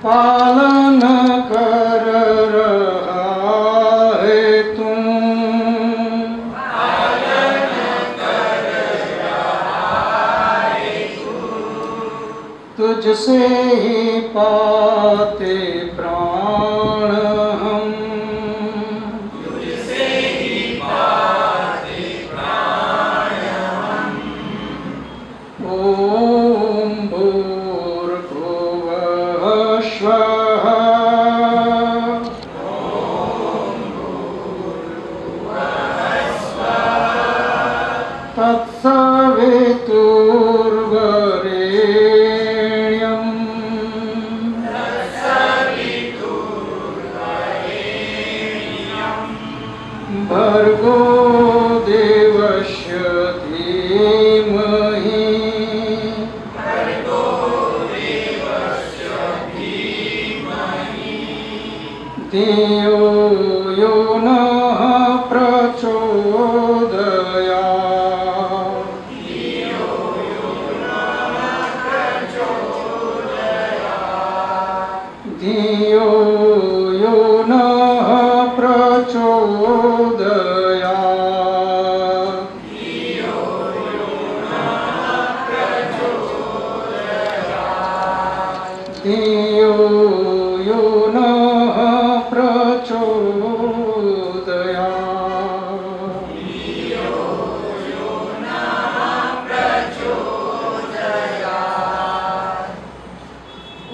पालन कर रहा है तू, तुझसे ही पाते प्राण हम, ओम भूर्भुवः स्वः तत्सवितुर्वरेण्यं भर्गो देवस्य धीमहि धियो यो नः प्रचोदयात्। धियो यो नः प्रचोदयात्। धियो यो नः प्रचोदयात्।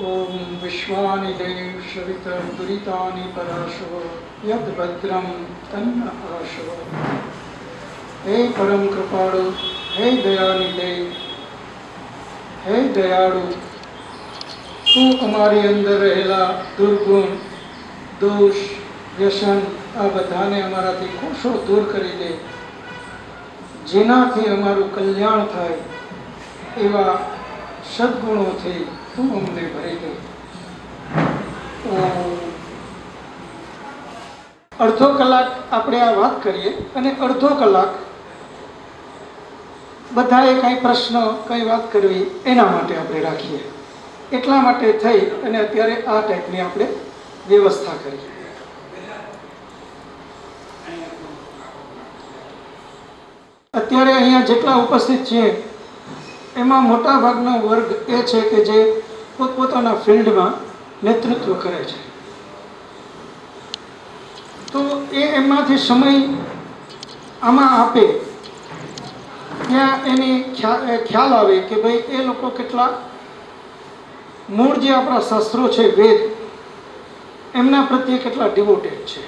ओम विश्वानि देव शवितः दुरितानि पराशव यद भद्रम तन्न आशव। हे परम कृपाळु, हे दयानिधे, हे दयाळु, તું અમારી અંદર રહેલા દુર્ગુણ, દોષ, વ્યસન આ બધાને અમારાથી કોશો દૂર કરી દે, જેનાથી અમારું કલ્યાણ થાય એવા સદગુણોથી તું અમને ભરી દે। અડધો કલાક આપણે આ વાત કરીએ અને અડધો કલાક બધાએ કંઈ પ્રશ્ન કંઈ વાત કરવી એના માટે આપણે રાખીએ। એટલા માટે થઈ અને અત્યારે આ ટાઈપની આપણે વ્યવસ્થા કરી। અત્યારે અહીંયા જેટલા ઉપસ્થિત છે એમાં મોટા ભાગનો વર્ગ એ છે કે જે પોતપોતાના ફિલ્ડમાં નેતૃત્વ કરે છે, તો એ એમાંથી સમય આમાં આપે ત્યાં એની ખ્યાલ આવે કે ભાઈ એ લોકો કેટલા મૂળ જે આપણા શાસ્ત્રો છે વેદ એમના પ્રત્યે કેટલા ડિવોટેડ છે।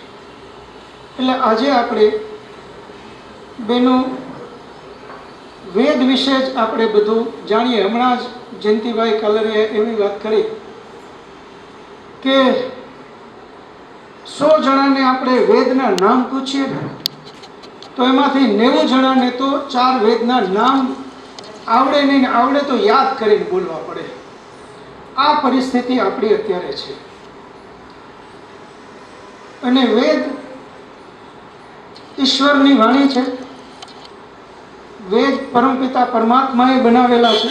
એટલે આજે આપણે બેનો વેદ વિશે જ આપણે બધું જાણીએ। હમણાં જ જયંતિભાઈ કાલરીએ એવી વાત કરી કે 100 જણાને આપણે વેદના નામ પૂછીએ તો એમાંથી 90 જણાને તો 4 વેદના નામ આવડે નહીં, આવડે તો યાદ કરીને બોલવા પડે। આ પરિસ્થિતિ આપણી અત્યારે છે અને વેદ ઈશ્વરની વાણી છે। વેદ પરમપિતા પરમાત્માએ બનાવેલા છે,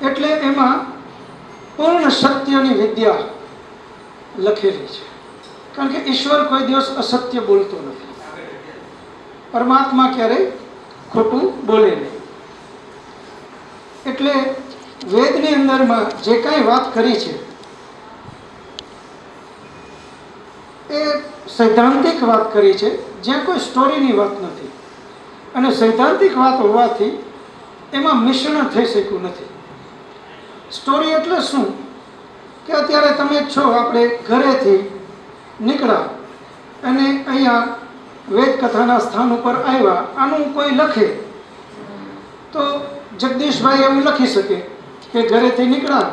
એટલે એમાં પૂર્ણ સત્યની વિદ્યા લખેલી છે। કારણ કે ઈશ્વર કોઈ દિવસ અસત્ય બોલતો નથી, પરમાત્મા ક્યારેય ખોટું બોલે નહીં। એટલે વેદની અંદરમાં જે કાંઈ વાત કરી છે એ સૈદ્ધાંતિક વાત કરી છે, જ્યાં કોઈ સ્ટોરીની વાત નથી। અને સૈદ્ધાંતિક વાત હોવાથી એમાં મિશ્રણ થઈ શક્યું નથી। સ્ટોરી એટલે શું કે અત્યારે તમે છો, આપણે ઘરેથી નીકળ્યા અને અહીંયા વેદ કથાના સ્થાન ઉપર આવ્યા, આનું કોઈ લખે તો જગદીશભાઈ એવું લખી શકે કે ઘરેથી નીકળ્યા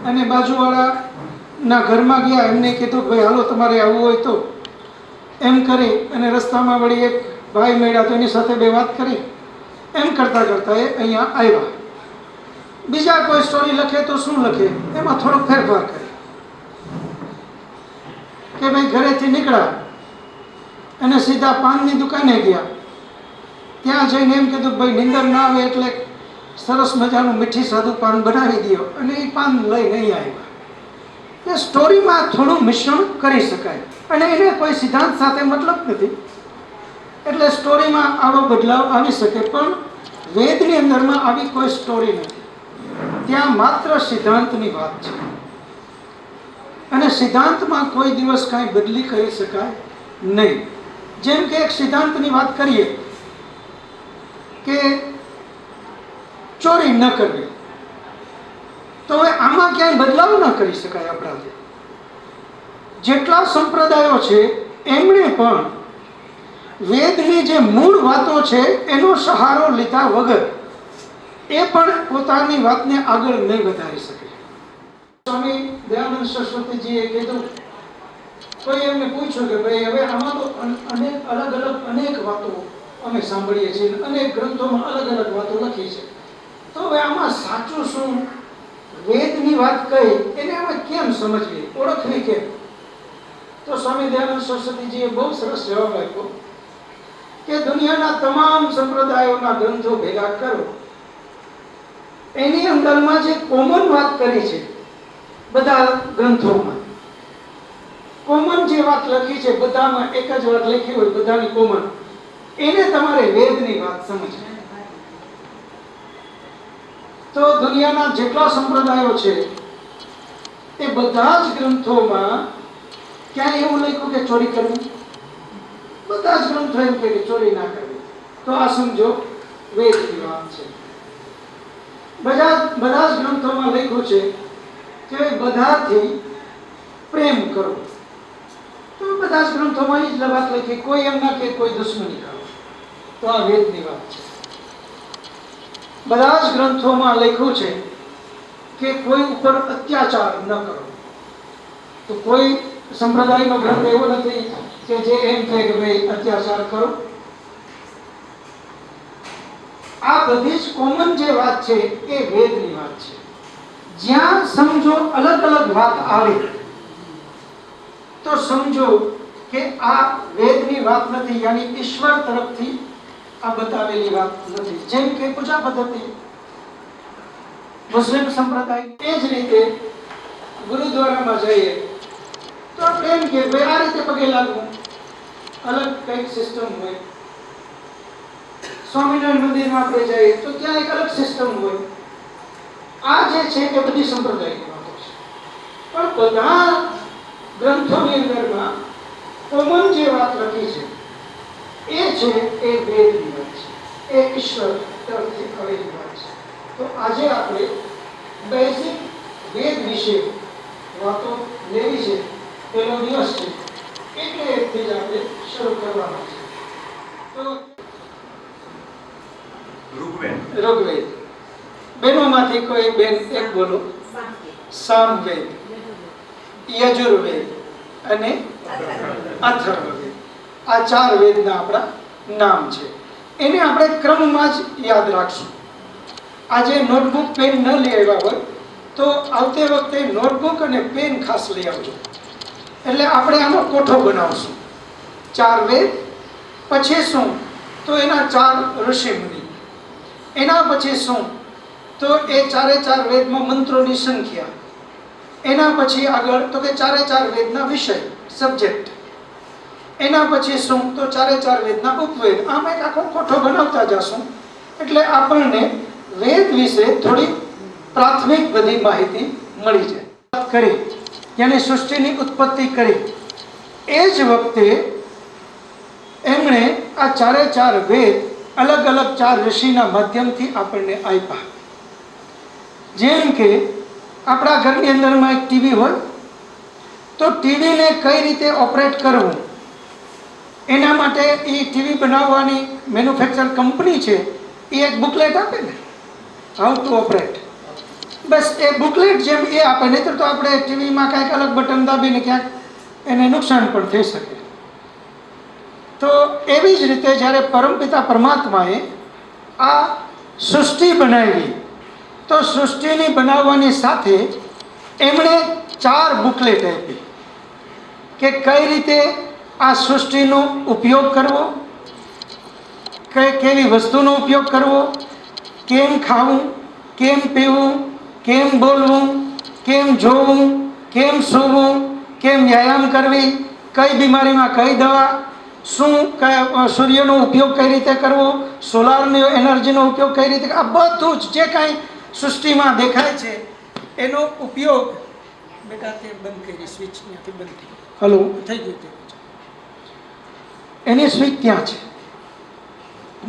અને બાજુવાળાના ઘરમાં ગયા, એમને કીધું ભાઈ હાલો તમારે આવવું હોય તો, એમ કરી અને રસ્તામાં વળી એક ભાઈ મળ્યા તો એની સાથે બે વાત કરી, એમ કરતાં કરતાં એ અહીંયા આવ્યા। બીજા કોઈ સ્ટોરી લખે તો શું લખે, એમાં થોડોક ફેરફાર કરે કે ભાઈ ઘરેથી નીકળ્યા અને સીધા પાનની દુકાને ગયા, ત્યાં જઈને એમ કીધું ભાઈ નીંદર ના આવે એટલે સરસ મજાનું મીઠી સાદું પાન બનાવી દો અને એ પાન લઈ નહીં આવ્યા. એ સ્ટોરીમાં થોડું મિશ્રણ કરી શકાય અને એને કોઈ સિદ્ધાંત સાથે મતલબ નથી, એટલે સ્ટોરીમાં આવો બદલાવ આવી શકે. પણ વેદની અંદરમાં આવી કોઈ સ્ટોરી નથી, ત્યાં માત્ર સિદ્ધાંતની વાત છે અને સિદ્ધાંતમાં કોઈ દિવસ કાંઈ બદલી કરી શકાય નહીં. જેમ કે એક સિદ્ધાંતની વાત કરીએ કે ચોરી ન કરવી, તો હવે આમાં ક્યાંય બદલાવ ન કરી શકાય આપણાથી. જેટલા સંપ્રદાયો છે એમણે પણ વેદની જે મૂળ વાતો છે એનો સહારો લીધા વગર એ પણ પોતાની વાતને આગળ નહીં વધારી શકે. સ્વામી દયાનંદ સરસ્વતીજીએ કીધું, કોઈ એમને પૂછ્યું કે ભાઈ હવે આમાં તો અનેક વાતો અમે સાંભળીએ છીએ, અનેક ગ્રંથોમાં અલગ અલગ વાતો લખી છે, તો હવે આમાં સાચું શું, વેદની વાત કઈ એને અમે કેમ સમજવી, ઓળખવી કેમ? તો સ્વામી દયાનંદ સરસ્વતીજીએ બહુ સરસ જવાબ આપ્યો કે દુનિયાના તમામ સંપ્રદાયોના ગ્રંથો ભેગા કરો, એની અંદરમાં જે કોમન વાત કરી છે, બધા ગ્રંથોમાં કોમન જે વાત લખી છે, બધામાં એક જ વાત લખી હોય બધાની કોમન, એને તમારે વેદની વાત સમજવી. તો દુનિયાના જેટલા સંપ્રદાયો છે એ બધા જ ગ્રંથોમાં ક્યાં એવું લખ્યું કે ચોરી કરવી? બધા જ ગ્રંથો એમ કે ચોરી ના કરવી. તો આ સમજો વેદની વાત છે. બધા જ ગ્રંથોમાં લખ્યું છે કે બધાથી પ્રેમ કરો. તો બધા જ ગ્રંથોમાં એ જ વાત લખી, કોઈ એમ ના કે કોઈ દુશ્મની કરો. તો આ વેદની વાત છે. બધા જ ગ્રંથોમાં લખ્યું છે કે કોઈ ઉપર અત્યાચાર ન કરો. તો કોઈ સંપ્રદાયનો ગ્રંથ એવો નથી કે જે એમ કહે કે ભાઈ અત્યાચાર કરો. આ બધી જ કોમન જે વાત છે એ વેદની વાત છે. જ્યાં સમજો અલગ અલગ વાત આવે તો સમજો કે આ વેદની વાત નથી, યાની ઈશ્વર તરફથી આ બતાવેલી વાત નથી. જેમ કે પૂજા પદ્ધતિ મુસ્લિમ સંપ્રદાય, એ જ રીતે ગુરુદ્વારામાં જઈએ તો આપણે એમ કે ભાઈ આ રીતે પગે લાગવું, અલગ કંઈક સિસ્ટમ હોય. સ્વામિનારાયણ મંદિરમાં આપણે જઈએ તો ત્યાં એક અલગ સિસ્ટમ હોય. આ જે છે એ બધી સંપ્રદાયની વાતો છે, પણ બધા ગ્રંથોની અંદરમાં કોમન જે વાત લખી છે એ છે એ વેદની વાત છે, એ ઈશ્વર તરફથી આવેલી વાત છે. તો આજે આપણે બેઝિક વેદ વિશે વાતો લેવી છે. પહેલો દિવસ છે એટલે એકથી જ આપણે શરૂ કરવાના છે. તો ઋગ્વેદ, બેનોમાંથી કોઈ બેન એક બોલો. સામવેદ, યજુર્વેદ અને અથર્વવેદ, આ ચાર વેદના આપણા નામ છે. એને આપણે ક્રમમાં જ યાદ રાખશું. આજે નોટબુક પેન ન લઈ આવ્યા હોય તો આવતી વખતે નોટબુક અને પેન ખાસ લઈ આવજો. એટલે આપણે આનો કોઠો બનાવશું. ચાર વેદ, પછી શું તો એના ચાર ઋષિમુનિ, એના પછી શું તો એ ચારે ચાર વેદમાં મંત્રોની સંખ્યા, એના પછી આગળ તો કે ચારે ચાર વેદના વિષય સબ્જેક્ટ, એના પછી શું તો ચારે ચાર વેદના ઉપવેદ. આમ એક આખો કોઠો બનાવતા જશું એટલે આપણને વેદ વિશે થોડી પ્રાથમિક બધી માહિતી મળી જાય. કરી યાની સૃષ્ટિની ઉત્પત્તિ કરી એ જ વખતે એમણે આ ચારે ચાર વેદ અલગ અલગ ચાર ઋષિના માધ્યમથી આપણને આપ્યા. જેમ કે આપણા ઘરની અંદરમાં એક ટીવી હોય તો ટીવીને કઈ રીતે ઓપરેટ કરવું, એના માટે એ ટીવી બનાવવાની મેન્યુફેક્ચર કંપની છે એ એક બુકલેટ આપે ને, how to operate. Bus A booklet જેમ એ આપે, નહીં તો આપણે ટીવીમાં કાંઈક અલગ બટન દાબીને ક્યાંક એને નુકસાન પણ થઈ શકે. તો એવી જ રીતે જ્યારે પરમપિતા પરમાત્માએ આ સૃષ્ટિ બનાવી તો સૃષ્ટિની બનાવવાની સાથે એમણે ચાર બુકલેટ આપી કે કઈ રીતે આ સૃષ્ટિનો ઉપયોગ કરવો, કેવી વસ્તુનો ઉપયોગ કરવો, કેમ ખાવું, કેમ પીવું, કેમ બોલવું, કેમ જોવું, કેમ સૂવું, કેમ વ્યાયામ કરવી, કઈ બીમારીમાં કઈ દવા, શું સૂર્યનો ઉપયોગ કઈ રીતે કરવો, સોલારની એનર્જીનો ઉપયોગ કઈ રીતે, આ બધું જ જે કાંઈ સૃષ્ટિમાં દેખાય છે એનો ઉપયોગ. બેટા તે બંધ કરી, સ્વિચ ત્યાંથી બંધ થઈ, હલો થઈ ગયું તે, એની સ્વિચ ત્યાં છે.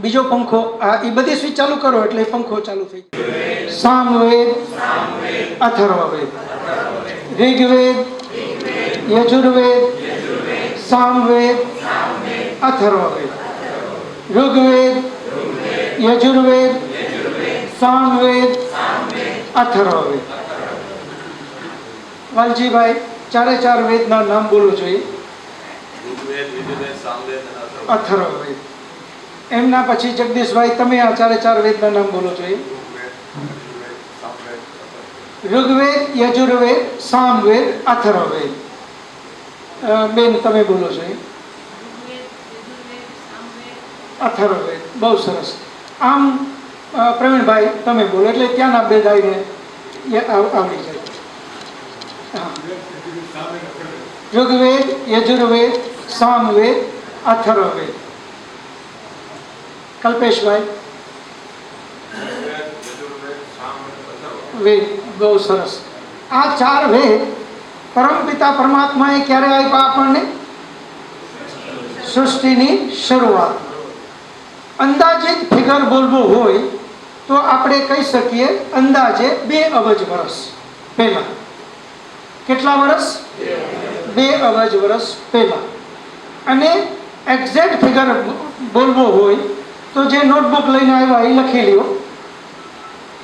બીજો પંખો, એ બધી સ્વિચ ચાલુ કરો એટલે પંખો ચાલુ થઈ જાય. સામવેદ, અથર્વવેદ, ઋગ્વેદ, યજુર્વેદ, સામવેદ, અથર્વવેદ, ઋગ્વેદ, યજુર્વેદ, સામવેદ, અથર્વવેદ. વાલજીભાઈ ચારે ચાર વેદના નામ બોલવું જોઈએ. અથર્વવેદ. એમના પછી જગદીશભાઈ તમે આ ચારે ચાર વેદના નામ બોલો જોઈએ. ઋગ્વેદ, યજુર્વેદ, સામવેદ, અથર્વવેદ. બેન તમે બોલો જોઈએ. અથર્વવેદ. બહુ સરસ. આમ પ્રવીણભાઈ તમે બોલો એટલે ત્યાંના ભેદ આવીને આવડી જાય. ઋગ્વેદ, યજુર્વેદ, સામવેદ, અથર્વવેદ. કલ્પેશભાઈ. વેદ. બહુ સરસ. આ ચાર વેદ પરમપિતા પરમાત્માએ ક્યારે આપ્યા આપણને? સૃષ્ટિની શરૂઆત. અંદાજિત ફિગર બોલવું હોય તો આપણે કહી શકીએ અંદાજે 2 અબજ વર્ષ પહેલા. કેટલા વર્ષ? 2 અબજ વર્ષ પહેલા. અને એક્ઝેક્ટ ફિગર બોલવો હોય તો જે નોટબુક લઈને આવ્યા એ લખી લ્યો.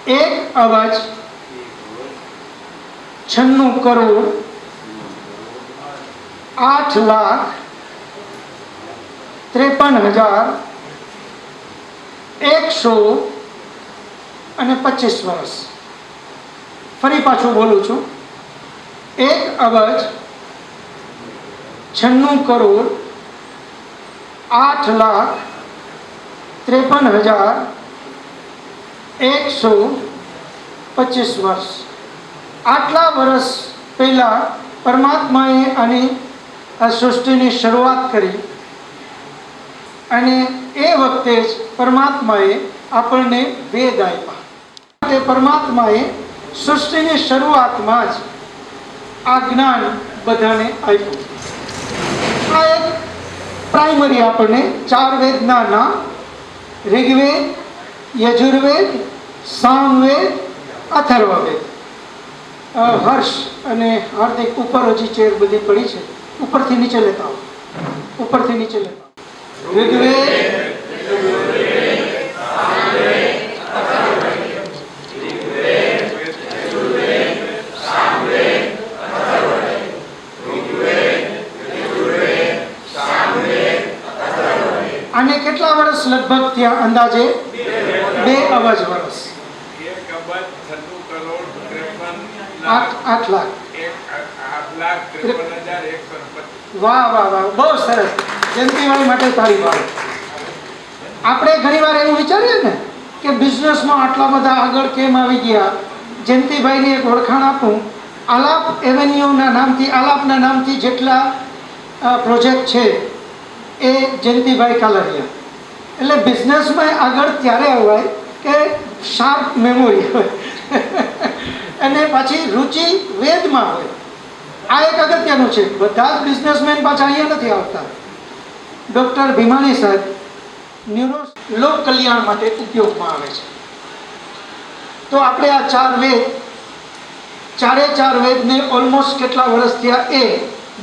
1,08,53,125 વર્ષ. ફરી પાછું બોલું છું. 1,96,53,125 વર્ષ. આટલા વર્ષ પહેલા પરમાત્માએ આની આ સૃષ્ટિની શરૂઆત કરી અને એ વખતે જ પરમાત્માએ આપણને વેદ આપ્યા. તે પરમાત્માએ સૃષ્ટિની શરૂઆતમાં જ આ જ્ઞાન બધાને આપ્યું. આ એક પ્રાઇમરી આપણને 4 વેદના નામ: ઋગ્વેદ, યજુર્વેદ, સામવેદ, અથર્વવેદ. હર્ષ અને હાર્દિક ઉપર હજી ચેર બધી પડી છે, ઉપરથી નીચે લેતા આવો, ઉપરથી નીચે લેતા આવો. ઋગ્વેદ, આને કેટલા વર્ષ લગભગ થયા? અંદાજે 2 અબજ વર્ષ. 8 લાખ. વાહ વાહ વાહ, બહુ સરસ. જયંતિભાઈ માટે તારીફ આવે. આપણે ઘણીવાર એવું વિચારીએ ને કે બિઝનેસમાં આટલા બધા આગળ કેમ આવી ગયા. જયંતિભાઈની એક ઓળખાણ આપું. આલાપ એવેન્યુના નામથી, આલાપના નામથી જેટલા પ્રોજેક્ટ છે એ જયંતિભાઈ કાલરિયા. એટલે બિઝનેસમાં આગળ ત્યારે અવાય કે શાર્પ મેમોરી હોય અને પાછી રુચિ વેદમાં હોય. આ એક અગત્યનું છે. બધા જ બિઝનેસમેન પાછા અહીંયા નથી આવતા. ડૉક્ટર ભીમાણી સાહેબ લોક કલ્યાણ માટે ઉપયોગમાં આવે છે. તો આપણે આ 4 વેદ, ચારે 4 વેદને ઓલમોસ્ટ કેટલા વર્ષ થયા? એ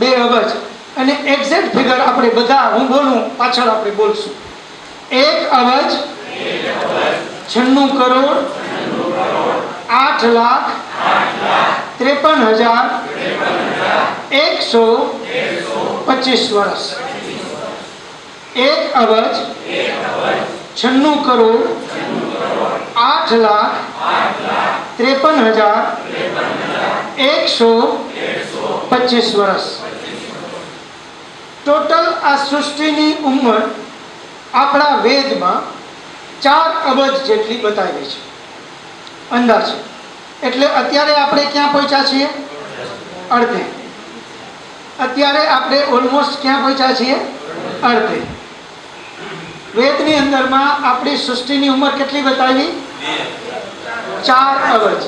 2 અબજ. અને એક્ઝેક્ટ ફિગર આપણે બધા, હું બોલું પાછળ આપણે બોલશું. 1,96,53,125 વર્ષ. 1,96,53,125 વર્ષ. ટોટલ આ સૃષ્ટિની ઉંમર આપણા વેદમાં 4 અબજ જેટલી બતાવી છે અંદાજે. એટલે અત્યારે આપણે ક્યાં પહોંચ્યા છીએ? અડધે. અત્યારે આપણે ઓલમોસ્ટ ક્યાં પહોંચ્યા છીએ? અડધે. વેદની અંદરમાં આપણી સૃષ્ટિની ઉંમર કેટલી બતાવી? 4 અબજ.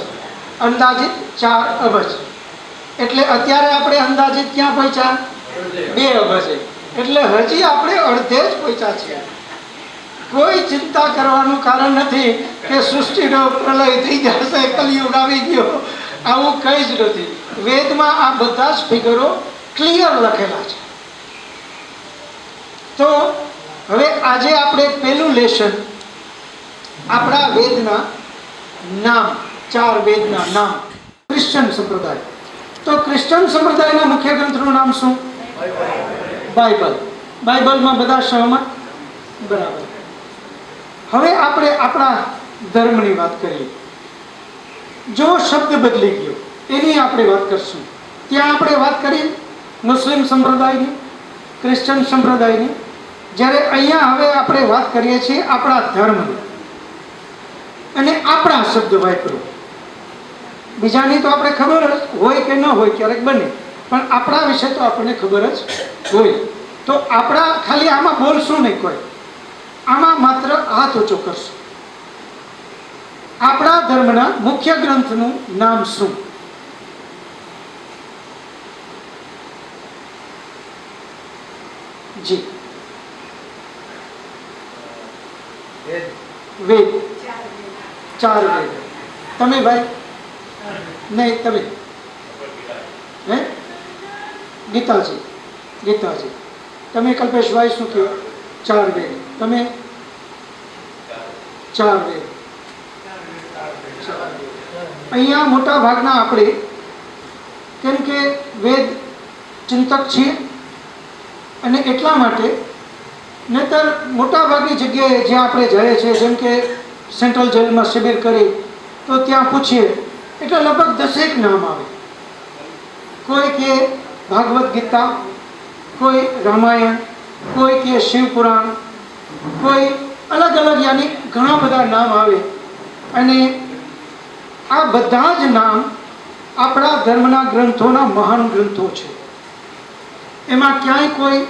અંદાજિત 4 અબજ. એટલે અત્યારે આપણે અંદાજિત ક્યાં પહોંચ્યા? 2 અબજે. એટલે હજી આપણે અડધે જ પહોંચ્યા છીએ. કોઈ ચિંતા કરવાનું કારણ નથી કે સૃષ્ટિનો પ્રલય થઈ જશે, કલિયુગ આવી ગયો. આવું કંઈ જ નથી. વેદમાં આ બધા જ ફિગરો ક્લિયર લખેલા છે. તો હવે આજે આપણે પહેલું લેશન આપણા વેદના નામ, 4 વેદના નામ. ક્રિશ્ચન સંપ્રદાય. તો ક્રિશ્ચન સંપ્રદાયના મુખ્ય ગ્રંથનું નામ શું? બાઇબલ. બાઇબલમાં બધા સહમત? બરાબર. હવે આપણે આપણા ધર્મની વાત કરીએ. જો શબ્દ બદલી ગયો એની આપણે વાત કરશું. ત્યાં આપણે વાત કરી મુસ્લિમ સંપ્રદાયની, ક્રિશ્ચન સંપ્રદાયની. જ્યારે અહીંયા હવે આપણે વાત કરીએ છીએ આપણા ધર્મની. અને આપણા શબ્દ વાપરો. બીજાની તો આપણે ખબર જ હોય કે ન હોય, ક્યારેક બને, પણ આપણા વિશે તો આપણને ખબર જ હોય. તો આપણા ખાલી આમાં બોલશું નહીં કોઈ, આમાં માત્ર હાથ ઊંચો કરશું. આપણા ધર્મના મુખ્ય ગ્રંથનું નામ શું? જી. વેદ. 4 વેદ. તમે ભાઈ? નહીં, તમે? હે? ગીતાજી. ગીતાજી. તમે કલ્પેશભાઈ શું કહો? 4 વેદ. તમે? 4 વેદ. અહીંયા મોટા ભાગના આપણે, કેમ કે વેદ ચિંતક છીએ અને એટલા માટે, નહીતર મોટા ભાગની જગ્યાએ જ્યાં આપણે જઈએ છીએ, જેમ કે સેન્ટ્રલ જેલમાં શિબિર કરી, તો ત્યાં પૂછીએ એટલે લગભગ 10 નામ આવે. કોઈ કે ભાગવત ગીતા, કોઈ રામાયણ, કોઈ કે શિવપુરાણ, કોઈ અલગ અલગ, યાની ઘણા બધા નામ આવે. અને આ બધા જ નામ આપણા ધર્મના ગ્રંથોના મહાન ગ્રંથો છે. એમાં ક્યાંય કોઈ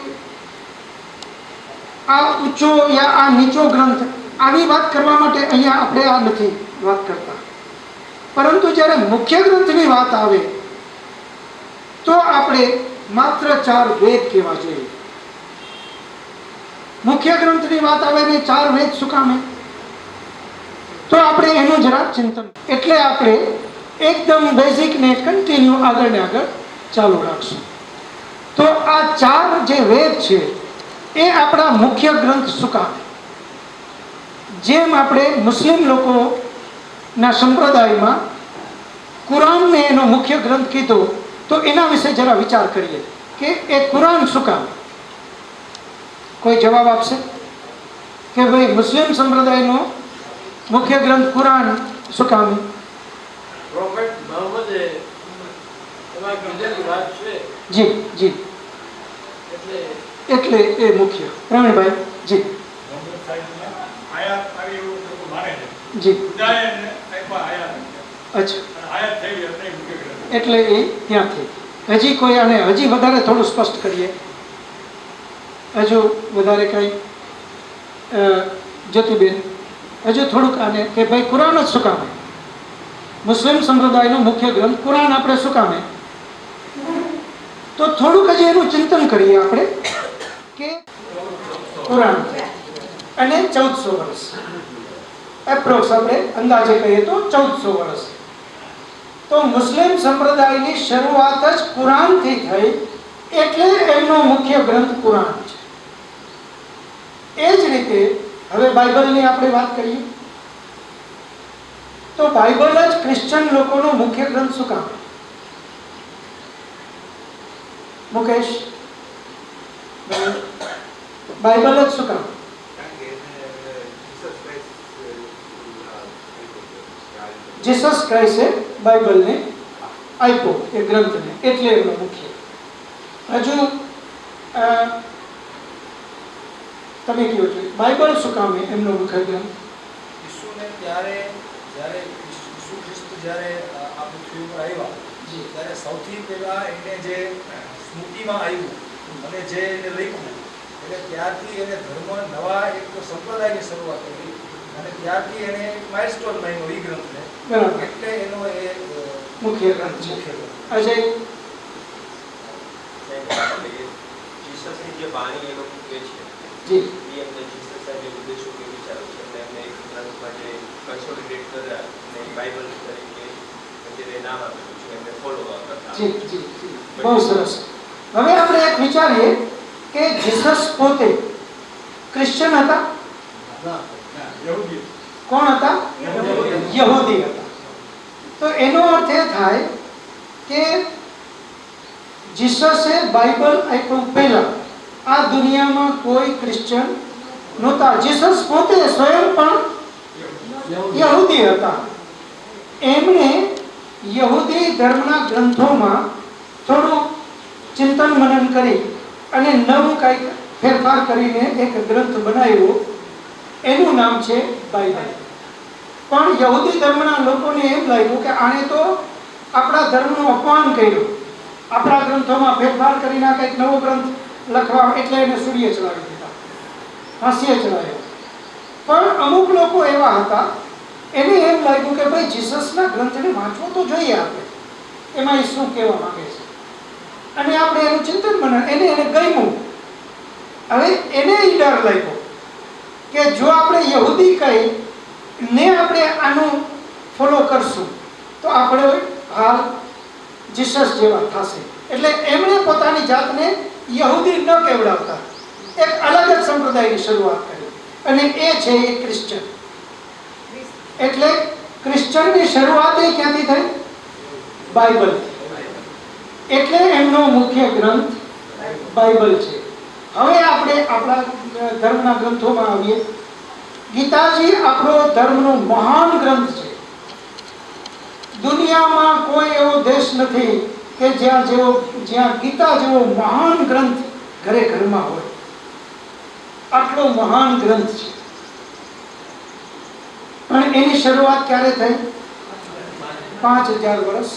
આ ઊંચો યા આ નીચો ગ્રંથ આવી વાત કરવા માટે અહીંયા આપણે આ નથી વાત કરતા. પરંતુ જ્યારે મુખ્ય ગ્રંથની વાત આવે તો આપણે માત્ર 4 વેદ કહેવા જોઈએ. મુખ્ય ગ્રંથની વાત આવે ને 4 વેદ શું કામે? તો આપણે એનું જરા ચિંતન, એટલે આપણે એકદમ બેઝિક ને કન્ટિન્યુ આગળ ને આગળ ચાલુ રાખશું. તો આ 4 જે વેદ છે એ આપણા મુખ્ય ગ્રંથ શું કામે? જેમ આપણે મુસ્લિમ લોકોના સંપ્રદાયમાં કુરાનને એનો મુખ્ય ગ્રંથ કીધો, તો એના વિશે જરા વિચાર કરીએ કે એ કુરાન શું કામ? કોઈ જવાબ આપશે કે ભાઈ મુસ્લિમ સંપ્રદાયનો મુખ્ય ગ્રંથ કુરાન શું કામ? પ્રોફેટ મુહમ્મદે એમાં કીધેલી વાત છે. જી જી. એટલે એ મુખ્ય. પ્રવીણભાઈ જી. જી. અચ્છા. એટલે એ ત્યાંથી હજી કોઈ, અને હજી વધારે થોડું સ્પષ્ટ કરીએ, હજુ વધારે કંઈ જ્યોતિબેન, હજુ થોડુંક આને કે ભાઈ કુરાન જ શું કામે? મુસ્લિમ સંપ્રદાયનો મુખ્ય ગ્રંથ કુરાન આપણે શું કામે? તો થોડુંક હજી એનું ચિંતન કરીએ આપણે કે કુરાન અને 1400 વર્ષ એપ્રોક્સ આપણે અંદાજે કહીએ તો 1400 વર્ષ. તો મુસ્લિમ સંપ્રદાયની શરૂઆત જ કુરાનથી થઈ, એટલે એમનો મુખ્ય ગ્રંથ કુરાન છે. એ જ રીતે હવે બાઇબલની આપણે વાત કરીએ તો બાઇબલ જ ક્રિશ્ચન લોકોનો મુખ્ય ગ્રંથ શું કામ? મુકેશ, બાઇબલ જ શું કામ? જીસસ ક્રાઇસ્ટે બાઇબલને આપ્યો, એ ગ્રંથને, એટલે એનો મુખ્ય. હજુ તમે કહો છો બાઇબલ શું કામ એમનો મુખ્ય ગ્રંથ? કે ત્યારે જ્યારે ઈસુ ખ્રિસ્ત જ્યારે આ પૃથ્વી ઉપર આવ્યા ત્યારે સૌથી પહેલા એને જે સ્મૃતિમાં આવ્યું અને જે એને લખ્યું એટલે ત્યારથી એને ધર્મ નવા એક સંપ્રદાયની શરૂઆત કરી અને ત્યારથી એને માઇલસ્ટોન માન્યો એ ગ્રંથને. બરાબર. એટલે એનો એ મુખ્ય ગ્રંથ છે. અજય જીસસની જે વાણી એ લોકો કહે છે જી એ એમને જીસસ સાહેબે ઉદ્દેશો કે વિચારો છે એટલે એમને એક ગ્રંથમાં જે કન્સોલિડેટ કર્યા અને બાઇબલ તરીકે જે નામ આપેલું છે એમને ફોલો કરતા. જી જી જી બહુ સરસ. હવે આપણે એક વિચારીએ કે જીસસ પોતે ક્રિશ્ચન હતા? કોણ હતા? યહૂદી હતા. તો એનો અર્થ એ થાય કે જીસસે બાઇબલ આપ્યું પહેલા આ દુનિયામાં કોઈ ક્રિશ્ચન નહોતા. જીસસ પોતે સ્વયં પણ યહૂદી હતા. એમણે યહૂદી ધર્મના ગ્રંથોમાં થોડું ચિંતન મનન કરી અને નવું કંઈક ફેરફાર કરીને એક ગ્રંથ બનાવ્યો. એનું નામ છે બાઇબલ. પણ યહૂદી ધર્મના લોકોને એમ લાગ્યું કે આણે તો આપણા ધર્મનું અપમાન કર્યું, આપણા ગ્રંથોમાં ફેરફાર કરીને કંઈક નવો ગ્રંથ લખવા, એટલે એને સૂર્ય ચડાવી દીધા, હાસ્ય ચડાવ્યો. પણ અમુક લોકો એવા હતા એને એમ લાગ્યું કે ભાઈ જીસસના ગ્રંથને વાંચવો તો જોઈએ આપણે, એમાં એ શું કહેવા માંગે છે, અને આપણે એનું ચિંતન બનાવ્યું. એને ગમ્યું. હવે એને એ ડર લાગ્યો કે જો આપણે યહૂદી કહી ને આપણે આનું ફોલો કરશું તો આપણે હાલ જીસસ જેવા થશે. એટલે એમણે પોતાની જાતને યહૂદી ન કહેવડાવતા એક અલગ જ સંપ્રદાયની શરૂઆત કરી અને એ છે એ ક્રિશ્ચન. એટલે ક્રિશ્ચનની શરૂઆત એ ક્યાંથી થઈ? બાઇબલથી. એટલે એમનો મુખ્ય ગ્રંથ બાઇબલ છે. હવે આપણે આપણા ધર્મના ગ્રંથોમાં આવીએ. ગીતાજી આપણો ધર્મનો મહાન ગ્રંથ છે. દુનિયામાં કોઈ એવો દેશ નથી કે જ્યાં ગીતા જેવો મહાન ગ્રંથ ઘરે ઘરમાં હોય. આટલો મહાન ગ્રંથ છે. પણ એની શરૂઆત ક્યારે થઈ? 5000 વર્ષ